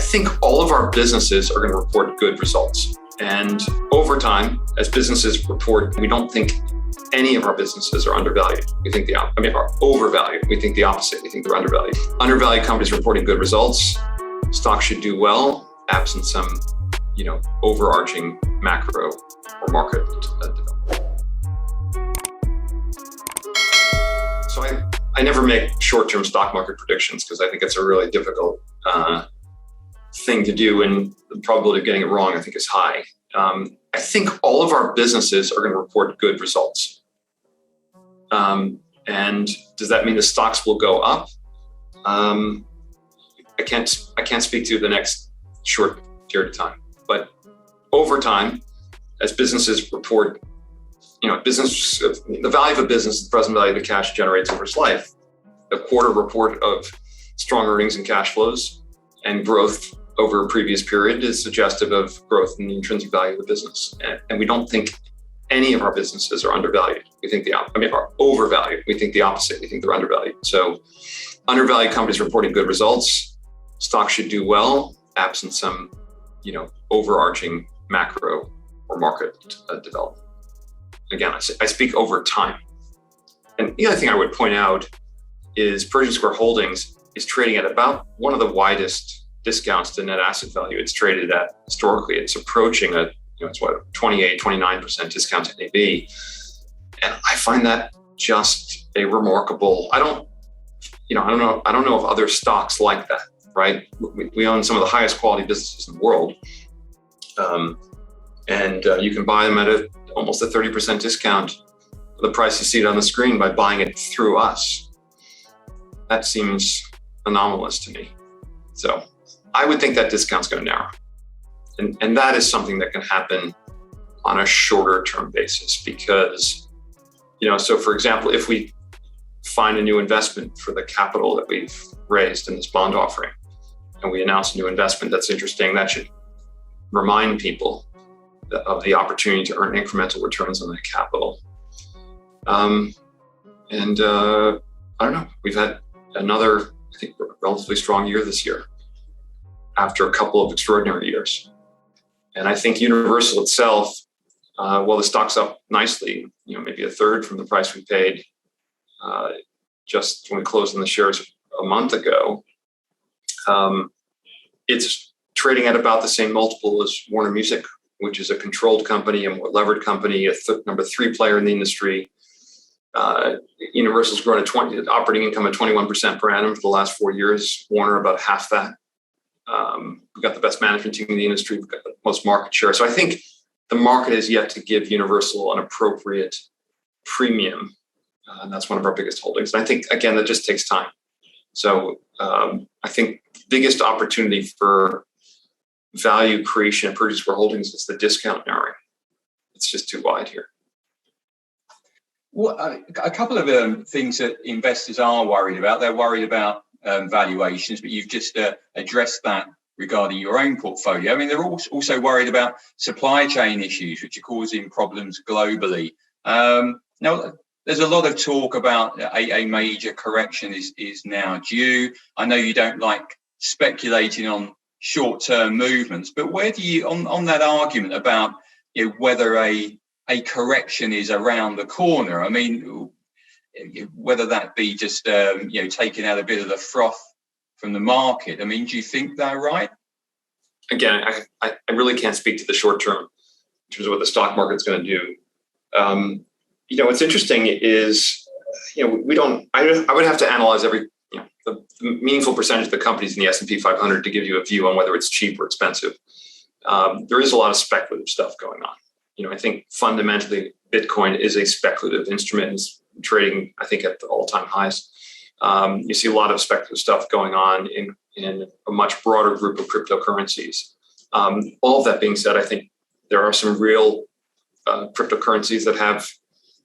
think all of our businesses are going to report good results. And over time, as businesses report, we don't think any of our businesses are undervalued. We think are overvalued. We think the opposite. We think they're undervalued. Undervalued companies reporting good results. Stocks should do well, absent some, overarching macro or market development. So I never make short-term stock market predictions because I think it's a really difficult thing to do, and the probability of getting it wrong, I think, is high. I think all of our businesses are going to report good results. And does that mean the stocks will go up? I can't speak to the next short period of time, but over time, as businesses report, the value of a business, the present value of the cash generates over its life. A quarter report of strong earnings and cash flows and growth over a previous period is suggestive of growth in the intrinsic value of the business. And we don't think any of our businesses are undervalued. We think are overvalued. We think the opposite. We think they're undervalued. So undervalued companies reporting good results. Stocks should do well, absent some, overarching macro or market development. Again, I speak over time. And the other thing I would point out is Pershing Square Holdings is trading at about one of the widest discounts to net asset value it's traded at historically. It's approaching it's 28, 29% discount to NAV. And I find that just a remarkable, I don't know of other stocks like that, right? We own some of the highest quality businesses in the world. And you can buy them at almost a 30% discount for the price you see it on the screen by buying it through us. That seems anomalous to me. So I would think that discount's going to narrow. And that is something that can happen on a shorter term basis because, so for example, if we find a new investment for the capital that we've raised in this bond offering, and we announce a new investment that's interesting, that should remind people of the opportunity to earn incremental returns on that capital. I don't know, we've had another, I think, relatively strong year this year after a couple of extraordinary years. And I think Universal itself, while the stock's up nicely, maybe a third from the price we paid just when we closed on the shares a month ago, it's trading at about the same multiple as Warner Music, which is a controlled company, a more levered company, a number 3 player in the industry. Universal's grown operating income at 21% per annum for the last 4 years. Warner about half that. We've got the best management team in the industry. We've got the most market share. So I think the market has yet to give Universal an appropriate premium. And that's one of our biggest holdings. And I think, again, that just takes time. So I think the biggest opportunity for value creation at Pershing Square Holdings is the discount narrowing. It's just too wide here. Well, a couple of things that investors are worried about. They're worried about valuations, but you've just addressed that regarding your own portfolio. I mean, they're also worried about supply chain issues, which are causing problems globally. Now, there's a lot of talk about a major correction is now due. I know you don't like speculating on short-term movements, but where do you, on that argument about whether a correction is around the corner? I mean, whether that be just taking out a bit of the froth from the market. I mean, do you think they're right? Again, I really can't speak to the short term in terms of what the stock market's going to do. What's interesting is, I would have to analyze the meaningful percentage of the companies in the S&P 500 to give you a view on whether it's cheap or expensive. There is a lot of speculative stuff going on. I think fundamentally Bitcoin is a speculative instrument. It's trading, I think, at the all-time highs. You see a lot of speculative stuff going on in a much broader group of cryptocurrencies. All of that being said, I think there are some real cryptocurrencies that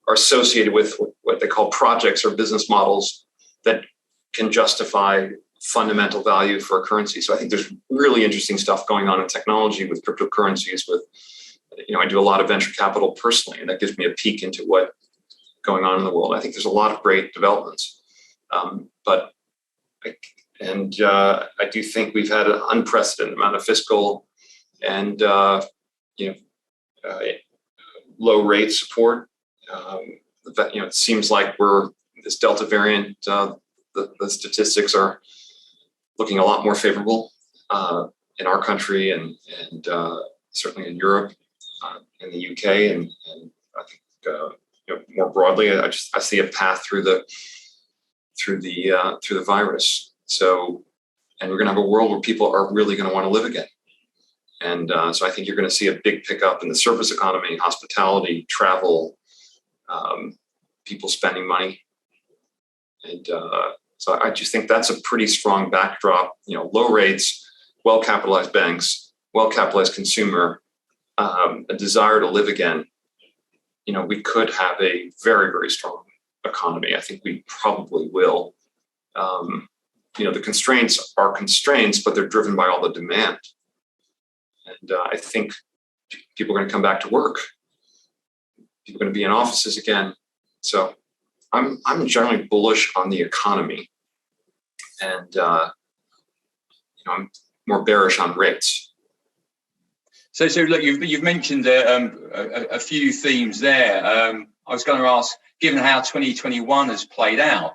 are associated with what they call projects or business models that can justify fundamental value for a currency. So I think there's really interesting stuff going on in technology with cryptocurrencies. I do a lot of venture capital personally, and that gives me a peek into what's going on in the world. I think there's a lot of great developments, but I do think we've had an unprecedented amount of fiscal and low rate support. It seems like this Delta variant. The statistics are looking a lot more favorable in our country and certainly in Europe, in the UK, and I think more broadly, I see a path through the virus. So, and we're going to have a world where people are really going to want to live again. And so I think you're going to see a big pickup in the service economy, hospitality, travel, people spending money. And so I just think that's a pretty strong backdrop. Low rates, well-capitalized banks, well-capitalized consumer, a desire to live again. We could have a very, very strong economy. I think we probably will. The constraints are constraints, but they're driven by all the demand. And I think people are going to come back to work. People are going to be in offices again. So I'm generally bullish on the economy, and I'm more bearish on rates. So look, you've mentioned a few themes there. I was going to ask, given how 2021 has played out,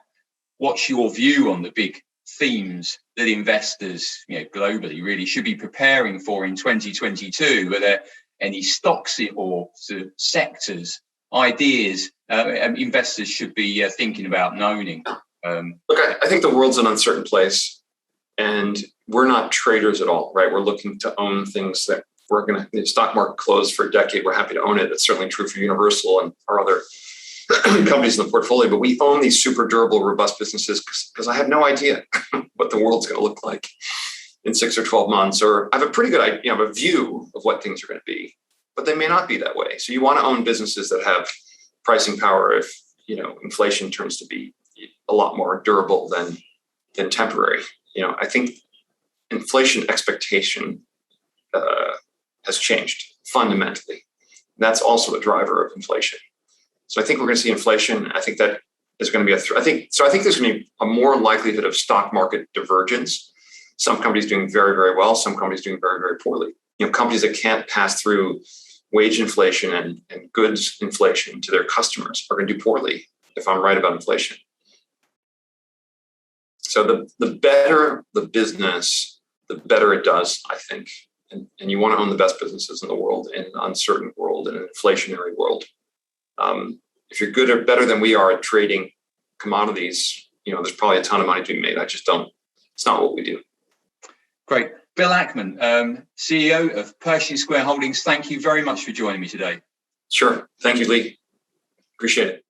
what's your view on the big themes that investors, globally, really should be preparing for in 2022? Are there any stocks or sectors, ideas investors should be thinking about and owning? Look, I think the world's an uncertain place, and we're not traders at all, right? We're looking to own things that the stock market closed for a decade. We're happy to own it. That's certainly true for Universal and our other companies in the portfolio, but we own these super durable, robust businesses because I have no idea what the world's going to look like in 6 or 12 months, or I have a pretty good idea, a view of what things are going to be, but they may not be that way. So you want to own businesses that have pricing power if, inflation turns to be a lot more durable than temporary. I think inflation expectation has changed fundamentally. That's also a driver of inflation. So I think we're going to see inflation. I think that is going to be I think there's going to be a more likelihood of stock market divergence. Some companies doing very, very well. Some companies doing very, very poorly. Companies that can't pass through wage inflation and goods inflation to their customers are going to do poorly, if I'm right about inflation. So the better the business, the better it does, I think. And you want to own the best businesses in the world, in an uncertain world, in an inflationary world. If you're good or better than we are at trading commodities, there's probably a ton of money to be made. It's not what we do. Great. Bill Ackman, CEO of Pershing Square Holdings, thank you very much for joining me today. Sure. Thank you, Lee. Appreciate it.